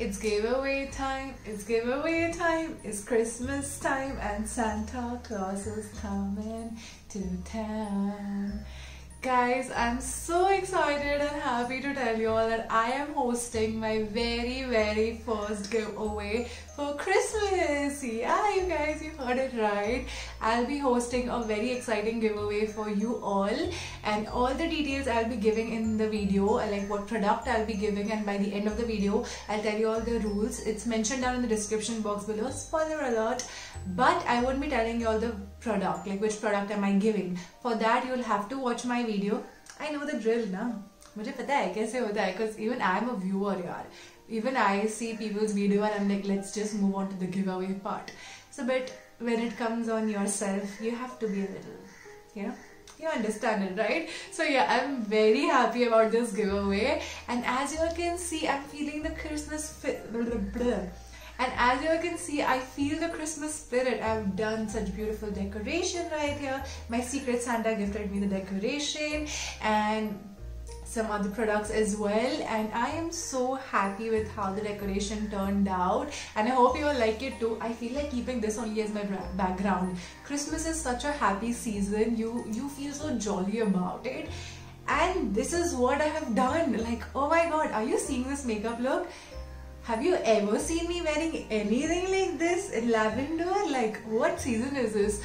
It's giveaway time, it's giveaway time, it's Christmas time and Santa Claus is coming to town. Guys, I'm so excited and happy to tell you all that I am hosting my very first giveaway for Christmas. Yeah, you guys, you heard it right. I'll be hosting a very exciting giveaway for you all, and all the details I'll be giving in the video, like what product I'll be giving, and by the end of the video I'll tell you all the rules. It's mentioned down in the description box below, spoiler alert, but I won't be telling you all the product, like which product am I giving. For that you'll have to watch my video. I know the drill na, मुझे पता है कैसे होता है, because even I'm a viewer यार. Even I see people's video and I'm like, let's just move on to the giveaway part. So but when it comes on yourself, you have to be a little, you understand it, right? So yeah, I'm very happy about this giveaway, and as you all can see, I'm feeling the Christmas and as you all can see, I feel the Christmas spirit. I've done such beautiful decoration right here. My Secret Santa gifted me the decoration and some other products as well, and I am so happy with how the decoration turned out, and I hope you all like it too. I feel like keeping this only as my background. Christmas is such a happy season. You feel so jolly about it, and this is what I have done. Like, oh my god, are you seeing this makeup look? Have you ever seen me wearing anything like this in lavender? Like, what season is this?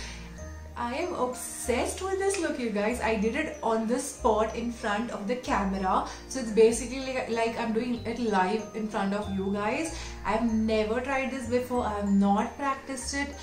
I am obsessed with this look, you guys. I did it on the spot in front of the camera, so it's basically like I'm doing it live in front of you guys. I've never tried this before. I have not practiced it.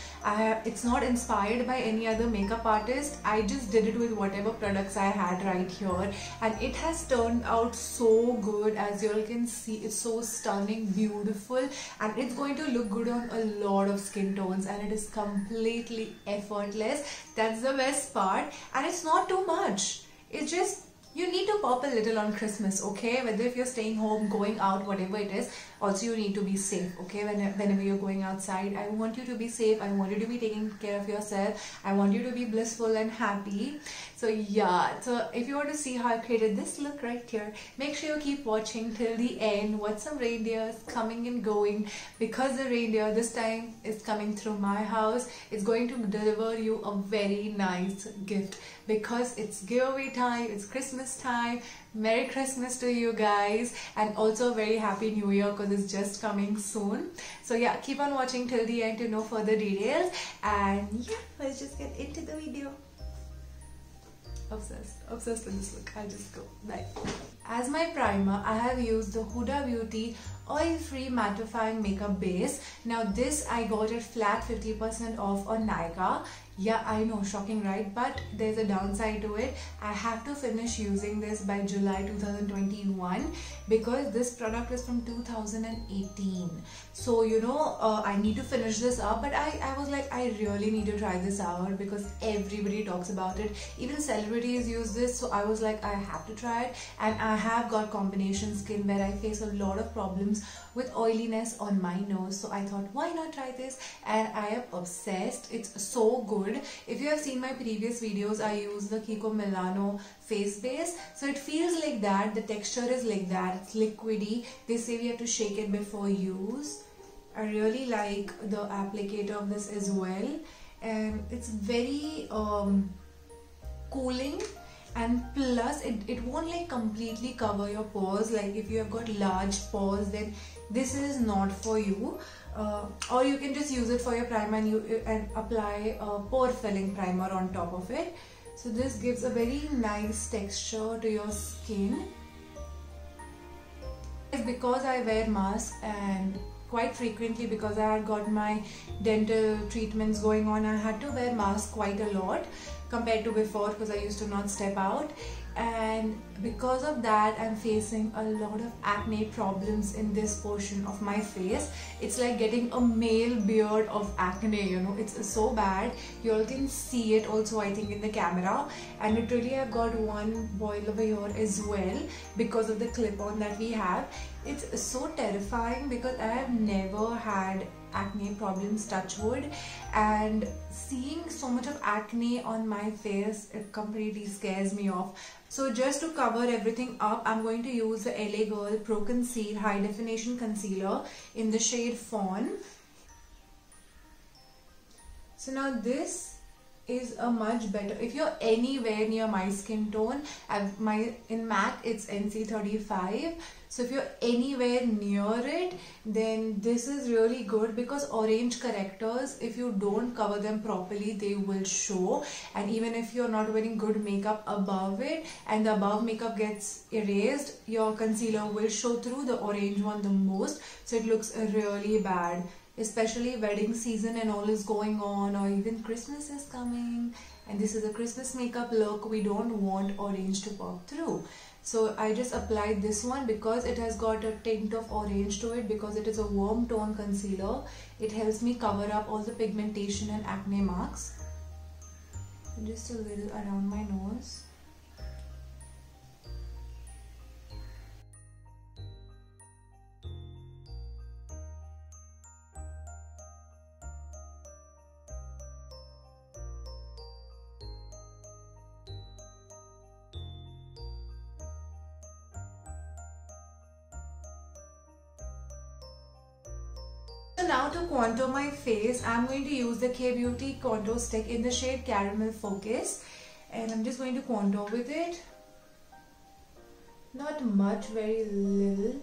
It's not inspired by any other makeup artist. I just did it with whatever products I had right here, and it has turned out so good. As you all can see, it's so stunning, beautiful, and it's going to look good on a lot of skin tones, and it is completely effortless. That's the best part, and it's not too much. It's just, you need to pop a little on Christmas, okay? Whether if you're staying home, going out, whatever it is. Also, you need to be safe, okay? Whenever you're going outside, I want you to be safe. I want you to be taking care of yourself. I want you to be blissful and happy. So yeah, so if you want to see how I created this look right here, make sure you keep watching till the end. Watch some reindeers coming and going, because the reindeer this time is coming through my house. It's going to deliver you a very nice gift, because it's giveaway time, it's Christmas time. Merry Christmas to you guys, and also a very happy new year, because it's just coming soon. So yeah, keep on watching till the end to know further details, and yeah, let's just get into the video. Obsessed with this look. I'll just go. Bye. As my primer, I have used the Huda Beauty oil-free mattifying makeup base. Now this I got it flat 50% off on Nykaa. Yeah, I know, shocking, right? But there's a downside to it. I have to finish using this by July 2021, because this product is from 2018. So I need to finish this up, but I was like, I really need to try this out, because everybody talks about it. Even celebrities use this, so I was like, I have to try it. And I have got combination skin where I face a lot of problems with oiliness on my nose, so I thought, why not try this? And I am obsessed. It's so good. If you have seen my previous videos, I use the Kiko Milano face base, so it feels like that. The texture is like that. It's liquidy. They say we have to shake it before use. I really like the applicator of this as well, and it's very cooling. And plus it won't like completely cover your pores. Like if you have got large pores, then this is not for you. Or you can just use it for your primer and apply a pore filling primer on top of it. So this gives a very nice texture to your skin. Because I wear mask, and quite frequently, because I had got my dental treatments going on, I had to wear mask quite a lot compared to before, because I used to not step out, and because of that I'm facing a lot of acne problems in this portion of my face. It's like getting a male beard of acne, it's so bad. You all can see it also, I think, in the camera, and literally I've got one boil over here as well because of the clip-on that we have. It's so terrifying because I have never had acne problems, touch wood, and seeing so much of acne on my face, it completely scares me off. So just to cover everything up, I'm going to use the LA Girl Pro Conceal High Definition Concealer in the shade Fawn. So now this is a much better, if you're anywhere near my skin tone, in MAC it's NC35, so if you're anywhere near it, then this is really good, because orange correctors, if you don't cover them properly, they will show. And even if you're not wearing good makeup above it and the above makeup gets erased, your concealer will show through the orange one the most, so it looks really bad. Especially wedding season and all is going on, or even Christmas is coming and this is a Christmas makeup look, we don't want orange to pop through. So I just applied this one because it has got a tint of orange to it, because it is a warm tone concealer. It helps me cover up all the pigmentation and acne marks. Just a little around my nose. So now to contour my face, I'm going to use the K-Beauty contour stick in the shade Caramel Focus, and I'm just going to contour with it. Not much, very little.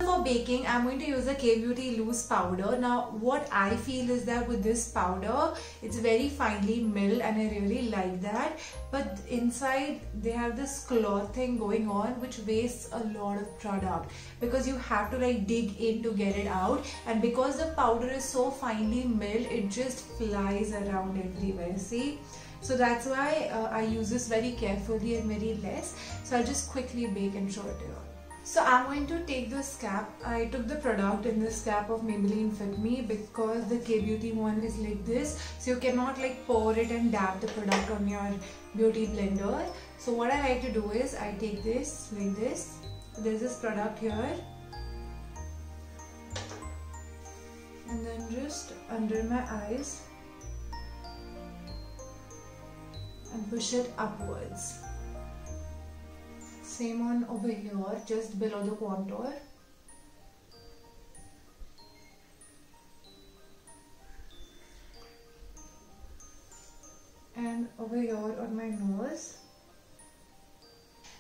For baking, I'm going to use the K-Beauty loose powder. Now what I feel is that with this powder, it's very finely milled and I really like that, but inside they have this cloth thing going on which wastes a lot of product, because you have to like dig in to get it out, and because the powder is so finely milled, it just flies around everywhere, see? So that's why I use this very carefully and very less. So I'll just quickly bake and show it to you. So I'm going to take this cap. I took the product in this cap of Maybelline Fit Me, because the K-Beauty one is like this, so you cannot like pour it and dab the product on your beauty blender. So what I like to do is I take this like this. There's this product here, and then just under my eyes and push it upwards. Same on over here, just below the contour. And over here on my nose.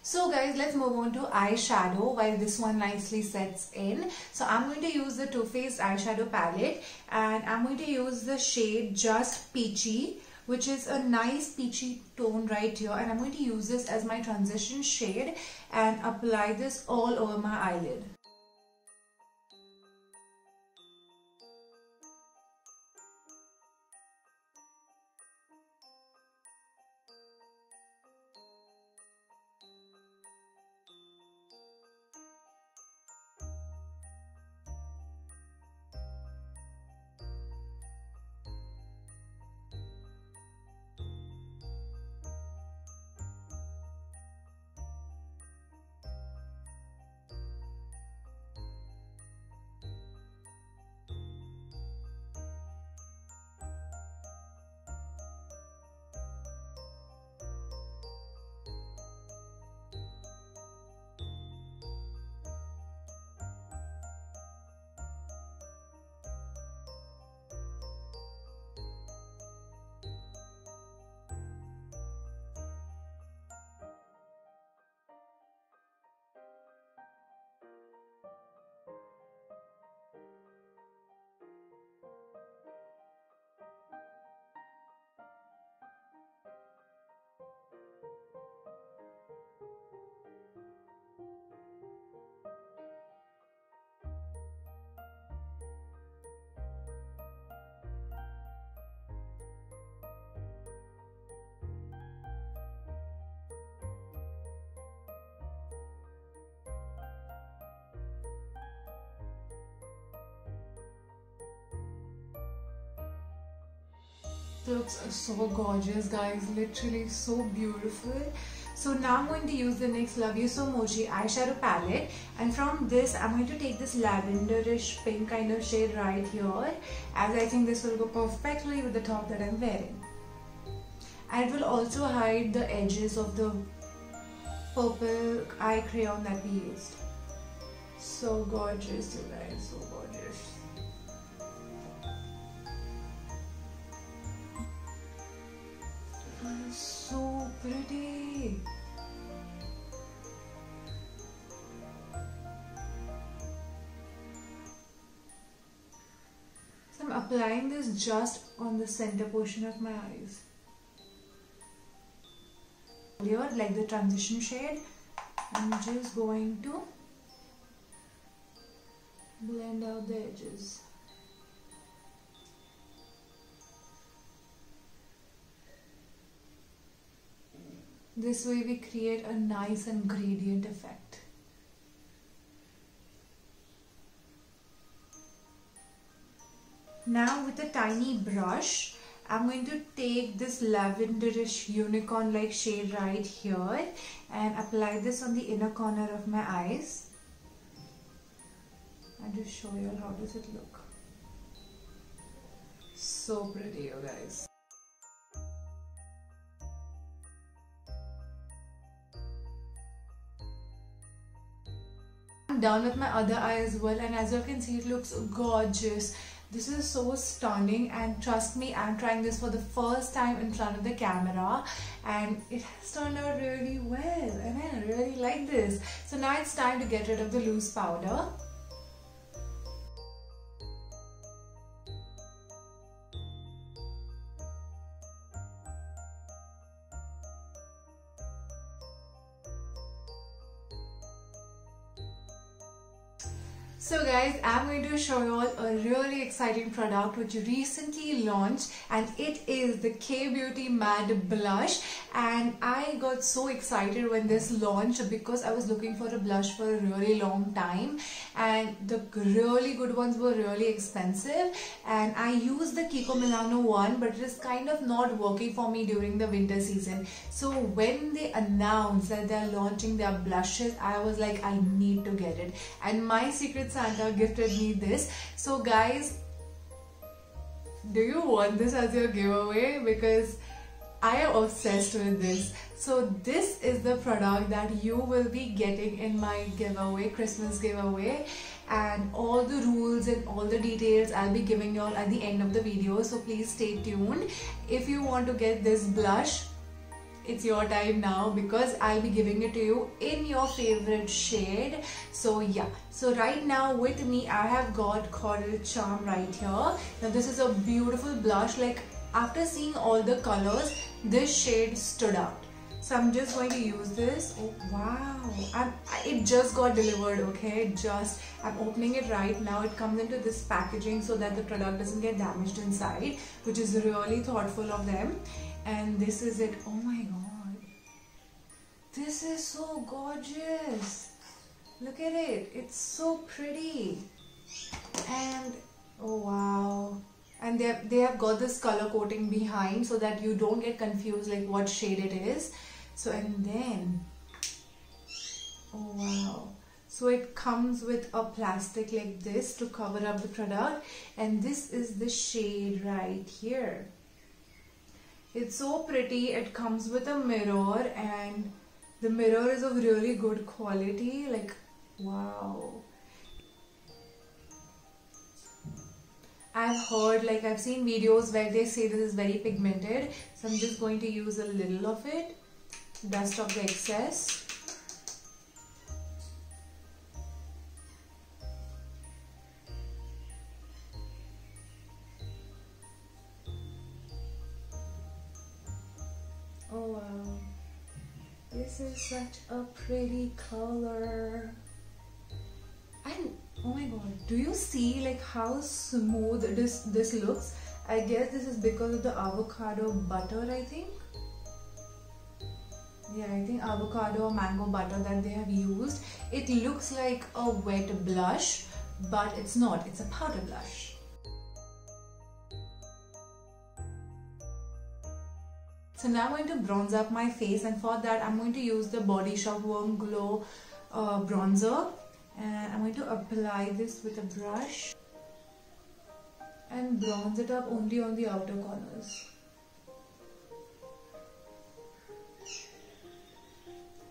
So guys, let's move on to eyeshadow while this one nicely sets in. So I'm going to use the Too Faced eyeshadow palette, and I'm going to use the shade Just Peachy, which is a nice peachy tone right here, and I'm going to use this as my transition shade and apply this all over my eyelid. Looks so gorgeous, guys, literally so beautiful. So now I'm going to use the NYX Love You So Mochi eyeshadow palette, and from this I'm going to take this lavenderish pink kind of shade right here, as I think this will go perfectly with the top that I'm wearing. And it will also hide the edges of the purple eye crayon that we used. So gorgeous, you guys, so gorgeous. So pretty. So I'm applying this just on the center portion of my eyes. Here, like the transition shade, I'm just going to blend out the edges. This way we create a nice and gradient effect. Now with a tiny brush, I'm going to take this lavenderish unicorn like shade right here and apply this on the inner corner of my eyes. And just show you how does it look. So pretty, you guys. I'm done with my other eye as well, and as you can see, it looks gorgeous. This is so stunning, and trust me, I'm trying this for the first time in front of the camera and it has turned out really well, and I really like this. So now it's time to get rid of the loose powder. So guys, I'm going to show you all a really exciting product which recently launched, and it is the K-Beauty Matte Blush. And I got so excited when this launched because I was looking for a blush for a really long time, and the really good ones were really expensive, and I used the Kiko Milano one, but it is kind of not working for me during the winter season. So when they announced that they're launching their blushes, I was like, I need to get it, and my Secret Santa gifted me this. So guys, do you want this as your giveaway? Because I am obsessed with this. So this is the product that you will be getting in my giveaway, Christmas giveaway, and all the rules and all the details I'll be giving you all at the end of the video, so please stay tuned. If you want to get this blush, it's your time now, because I'll be giving it to you in your favorite shade. So yeah, so right now with me I have got Coral Charm right here. Now this is a beautiful blush. Like, after seeing all the colors, this shade stood out. So I'm just going to use this. Oh wow, it just got delivered, okay? I'm opening it right now. It comes into this packaging so that the product doesn't get damaged inside, which is really thoughtful of them. And this is it. Oh my god, this is so gorgeous. Look at it, it's so pretty. And oh wow, and they have got this color coating behind so that you don't get confused like what shade it is. So, and then oh wow, so it comes with a plastic like this to cover up the product, and this is the shade right here. It's so pretty. It comes with a mirror, and the mirror is of really good quality. Like, wow. I've heard, like, I've seen videos where they say this is very pigmented. So I'm just going to use a little of it, dust off the excess. Oh wow, this is such a pretty color. And oh my god, do you see like how smooth this looks? I guess this is because of the avocado butter, I think. Yeah, I think avocado or mango butter that they have used. It looks like a wet blush, but it's not. It's a powder blush. So now I'm going to bronze up my face, and for that I'm going to use the Body Shop Warm Glow bronzer, and I'm going to apply this with a brush and bronze it up only on the outer corners.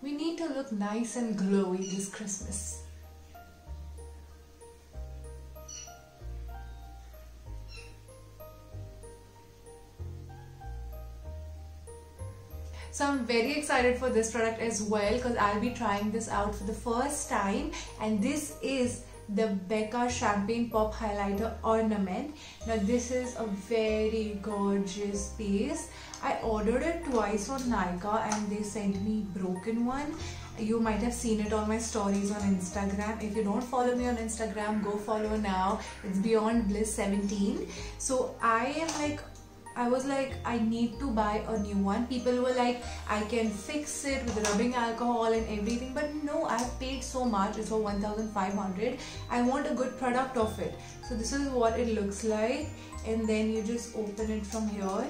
We need to look nice and glowy this Christmas. So I'm very excited for this product as well, because I'll be trying this out for the first time, and this is the Becca Champagne Pop Highlighter Ornament. Now this is a very gorgeous piece. I ordered it twice on Nykaa and they sent me broken one. You might have seen it on my stories on Instagram. If you don't follow me on Instagram, go follow now. It's Beyond Bliss 17. So I was like, I need to buy a new one. People were like, I can fix it with rubbing alcohol and everything, but no, I've paid so much. It's for 1,500. I want a good product of it. So this is what it looks like, and then you just open it from here,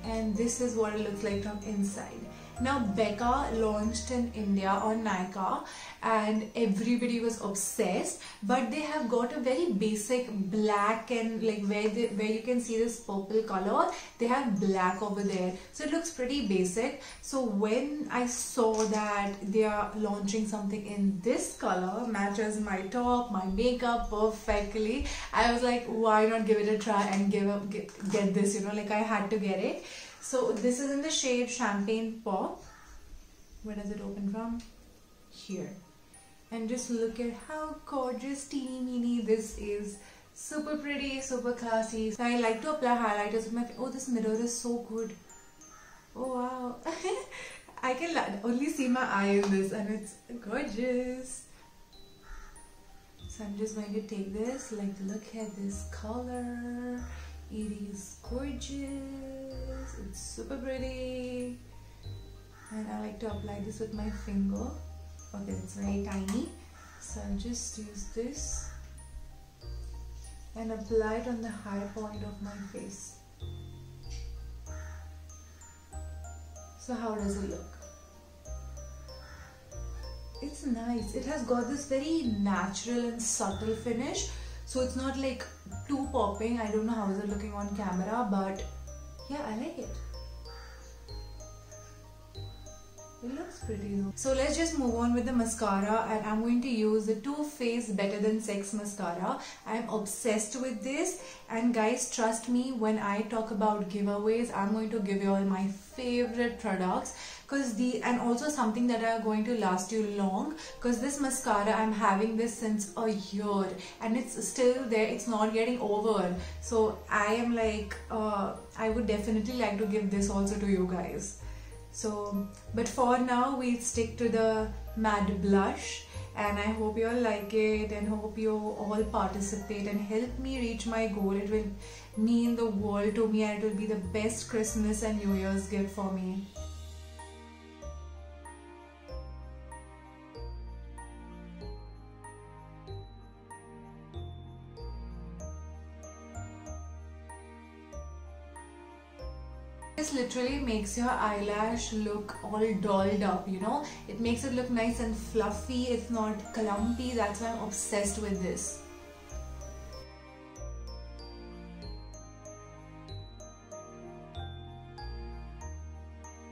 and this is what it looks like from inside. Now Becca launched in India on Nykaa and everybody was obsessed, but they have got a very basic black, and like where you can see this purple color, they have black over there, so it looks pretty basic. So when I saw that they are launching something in this color, matches my top, my makeup perfectly, I was like, why not give it a try and get this, you know, like I had to get it. So this is in the shade Champagne Pop. Where does it open from? Here. And just look at how gorgeous, teeny weeny this is. Super pretty, super classy. So I like to apply highlighters with my face. Oh, this mirror is so good. Oh wow. I can only see my eye in this and it's gorgeous. So I'm just going to take this, like look at this color. It is gorgeous, it's super pretty, and I like to apply this with my finger. Okay, it's very tiny, so I'll just use this and apply it on the high point of my face. So how does it look? It's nice. It has got this very natural and subtle finish. So it's not like too popping. I don't know how is it looking on camera, but yeah, I like it. It looks pretty though. So let's just move on with the mascara, and I'm going to use the Too Faced Better Than Sex mascara. I'm obsessed with this, and guys, trust me when I talk about giveaways, I'm going to give you all my favorite products, and also something that are going to last you long, because this mascara, I'm having this since a year and it's still there, it's not getting over. So I am like, I would definitely like to give this also to you guys. So, but for now we stick to the matte blush, and I hope you all like it and hope you all participate and help me reach my goal. It will mean the world to me, and it will be the best Christmas and New Year's gift for me. This literally makes your eyelash look all dolled up, you know. It makes it look nice and fluffy. It's not clumpy. That's why I'm obsessed with this.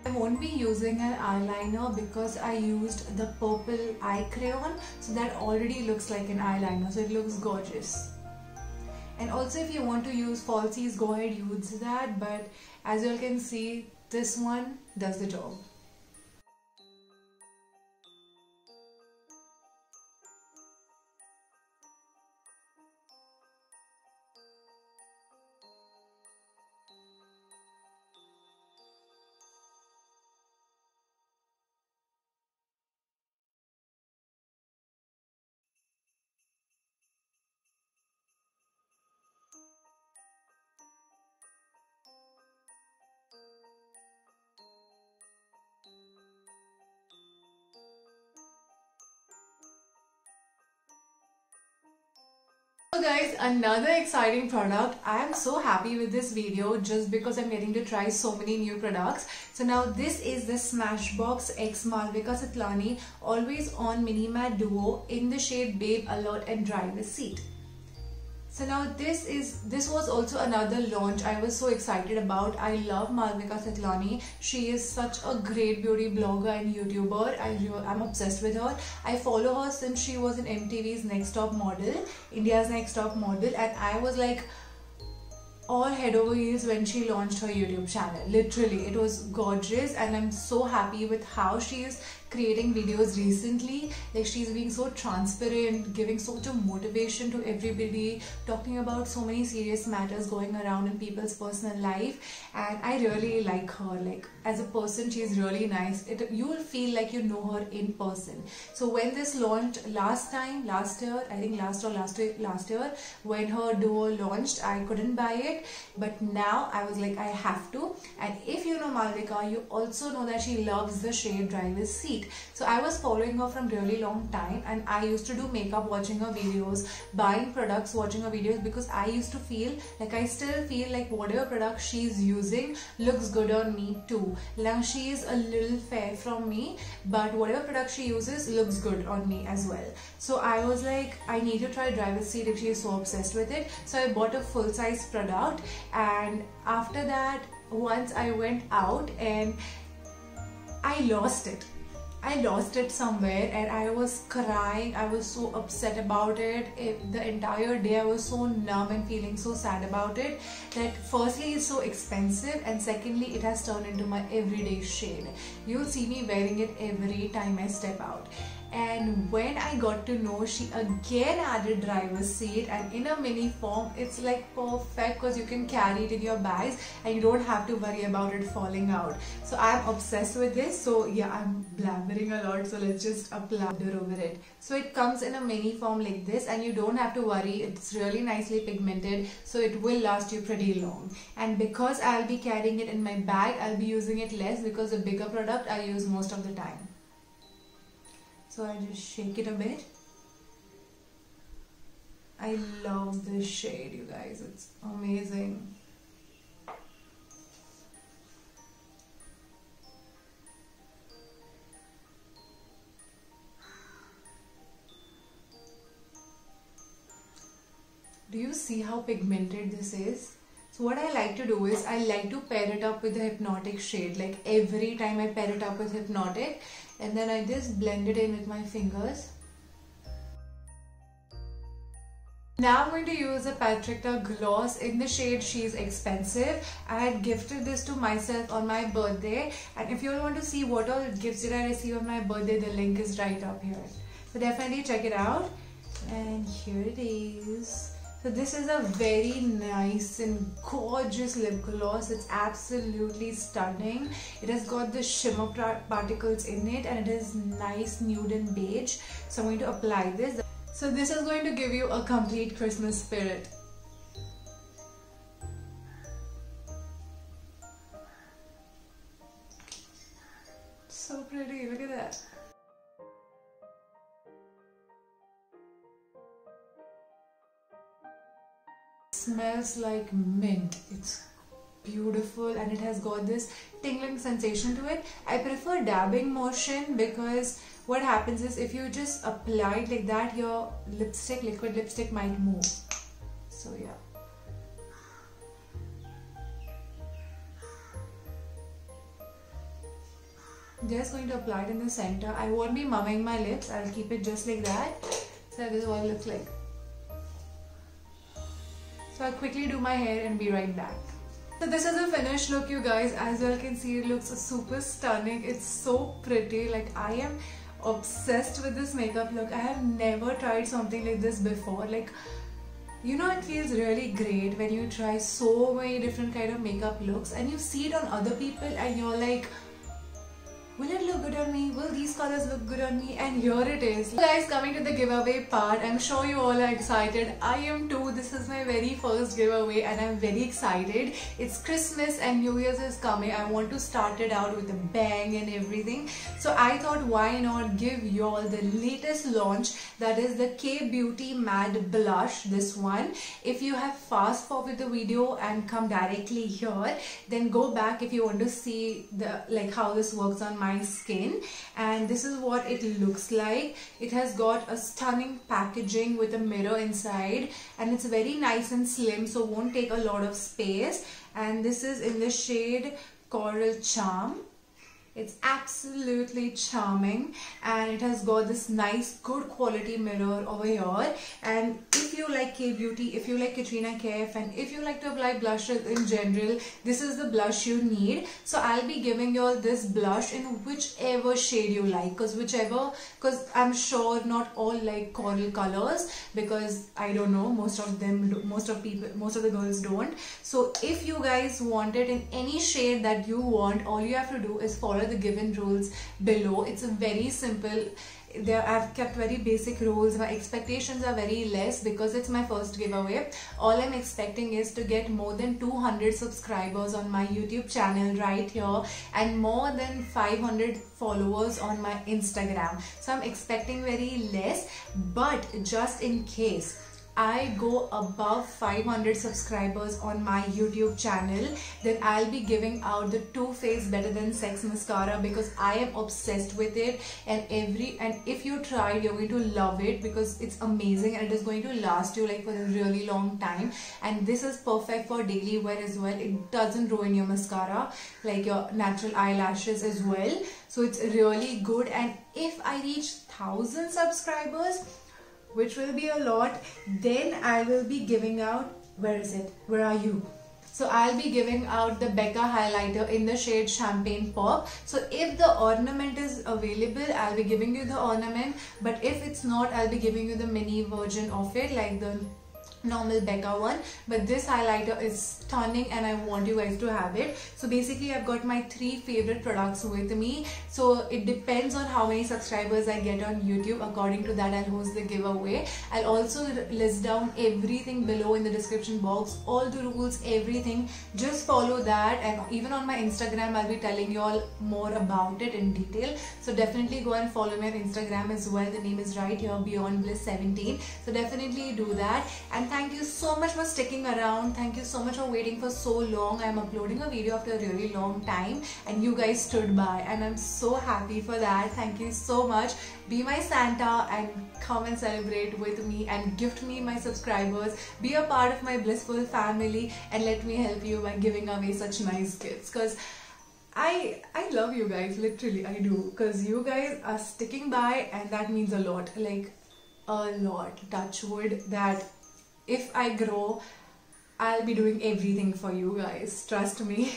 I won't be using an eyeliner because I used the purple eye crayon, so that already looks like an eyeliner, so it looks gorgeous. And also if you want to use falsies, go ahead, use that, but as you all can see, this one does the job. guys, another exciting product. I am so happy with this video just because I'm getting to try so many new products. So now this is the Smashbox X Malvika Satlani Always On Mini Matte Duo in the shade Babe Alert and Driver Seat. So now this was also another launch I was so excited about. I love Malvika Satlani. She is such a great beauty blogger and YouTuber. I'm obsessed with her. I follow her since she was in MTV's Next Top Model, India's Next Top Model, and I was like all head over heels when she launched her YouTube channel. Literally, it was gorgeous, and I'm so happy with how she is creating videos recently. Like, she's being so transparent, giving so much motivation to everybody, talking about so many serious matters going around in people's personal life, and I really like her. Like, as a person, she's really nice. You will feel like you know her in person. So when this launched last year, I think last year when her duo launched, I couldn't buy it, but now I was like, I have to. And if you know Malvika, you also know that she loves the shade Driver's Seat. So I was following her from really long time, and I used to do makeup watching her videos, buying products watching her videos, because I used to feel like, I still feel like whatever product she's using looks good on me too. Now she is a little fair from me, but whatever product she uses looks good on me as well. So I was like, I need to try Driver's Seat if she is so obsessed with it. So I bought a full-size product, and after that, once I went out and I lost it. I lost it somewhere, and I was crying. I was so upset about it. The entire day I was so numb and feeling so sad about it, that firstly it's so expensive, and secondly it has turned into my everyday shade. You'll see me wearing it every time I step out. And when I got to know she again added Driver's Seat, and in a mini form, it's like perfect because you can carry it in your bags and you don't have to worry about it falling out. So I'm obsessed with this. So yeah, I'm blabbering a lot, so let's just apply over it. So it comes in a mini form like this, and you don't have to worry. It's really nicely pigmented, so it will last you pretty long. And because I'll be carrying it in my bag, I'll be using it less, because the bigger product I use most of the time. So I just shake it a bit. I love this shade, you guys. It's amazing. Do you see how pigmented this is? So what I like to do is, I like to pair it up with the Hypnotic shade. Like, every time I pair it up with Hypnotic, and then I just blend it in with my fingers. Now I'm going to use a Patricia gloss in the shade She's Expensive. I had gifted this to myself on my birthday, and if you all want to see what all gifts did I receive on my birthday, the link is right up here. So definitely check it out. And here it is. So this is a very nice and gorgeous lip gloss. It's absolutely stunning. It has got the shimmer particles in it, and it is nice nude and beige. So I'm going to apply this. So this is going to give you a complete Christmas spirit. So pretty, look at that. Smells like mint. It's beautiful, and it has got this tingling sensation to it. I prefer dabbing motion, because what happens is, if you just apply it like that, your lipstick, liquid lipstick, might move. So yeah. I'm just going to apply it in the center. I won't be mumming my lips. I'll keep it just like that. So this is what it looks like. So I'll quickly do my hair and be right back. So this is the finished look, you guys. As you all can see, it looks super stunning. It's so pretty. Like, I am obsessed with this makeup look. I have never tried something like this before. Like, you know, it feels really great when you try so many different kind of makeup looks, and you see it on other people, and you're like, will it look good on me? Will these colors look good on me? And here it is. So guys, coming to the giveaway part, I'm sure you all are excited. I am too. This is my very first giveaway and I'm very excited. It's Christmas and New Year's is coming. I want to start it out with a bang and everything. So I thought, why not give you all the latest launch, that is the K Beauty Matte Blush, this one. If you have fast forward the video and come directly here, then go back if you want to see the how this works on my skin. And this is what it looks like. It has got a stunning packaging with a mirror inside, and it's very nice and slim, so won't take a lot of space. And this is in the shade Coral Charm. It's absolutely charming, and it has got this nice good quality mirror over here. And if you like K Beauty, if you like Katrina Kaif, and if you like to apply blushes in general, this is the blush you need. So I'll be giving you all this blush in whichever shade you like, because I'm sure not all like coral colors, because I don't know, most of the girls don't. So if you guys want it in any shade that you want, all you have to do is follow the given rules below. It's a very simple. I've kept very basic rules. My expectations are very less because it's my first giveaway. All I'm expecting is to get more than 200 subscribers on my YouTube channel right here, and more than 500 followers on my Instagram. So I'm expecting very less, but just in case I go above 500 subscribers on my YouTube channel, then I'll be giving out the Too Faced Better Than Sex mascara, because I am obsessed with it. And if you try it, you're going to love it, because it's amazing and it is going to last you like for a really long time. And this is perfect for daily wear as well. It doesn't ruin your mascara, like your natural eyelashes as well. So it's really good. And if I reach 1,000 subscribers, which will be a lot, then I will be giving out, where are you? So I'll be giving out the Becca highlighter in the shade Champagne Pop. So if the ornament is available, I'll be giving you the ornament, but if it's not, I'll be giving you the mini version of it, like the normal Becca one. But this highlighter is stunning and I want you guys to have it. So basically I've got my 3 favorite products with me. So it depends on how many subscribers I get on YouTube. According to that, I'll host the giveaway. I'll also list down everything below in the description box, all the rules, everything. Just follow that, and even on my Instagram I'll be telling you all more about it in detail. So definitely go and follow me on Instagram as well. The name is right here, Beyond Bliss 17. So definitely do that. And thank you so much for sticking around. Thank you so much for waiting for so long. I'm uploading a video after a really long time and you guys stood by, and I'm so happy for that. Thank you so much. Be my Santa and come and celebrate with me and gift me my subscribers. Be a part of my blissful family and let me help you by giving away such nice gifts, because I love you guys, literally I do, because you guys are sticking by and that means a lot, like a lot. Touch wood that if I grow, I'll be doing everything for you guys, trust me.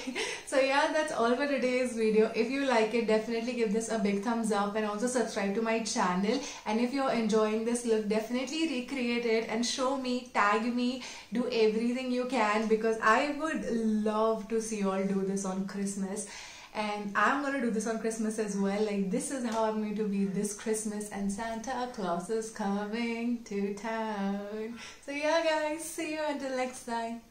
So yeah, that's all for today's video. If you like it, definitely give this a big thumbs up and also subscribe to my channel. And if you're enjoying this look, definitely recreate it and show me, tag me, do everything you can, because I would love to see you all do this on Christmas. And I'm gonna do this on Christmas as well. Like, this is how I'm going to be this Christmas, and Santa Claus is coming to town. So yeah guys, see you until next time.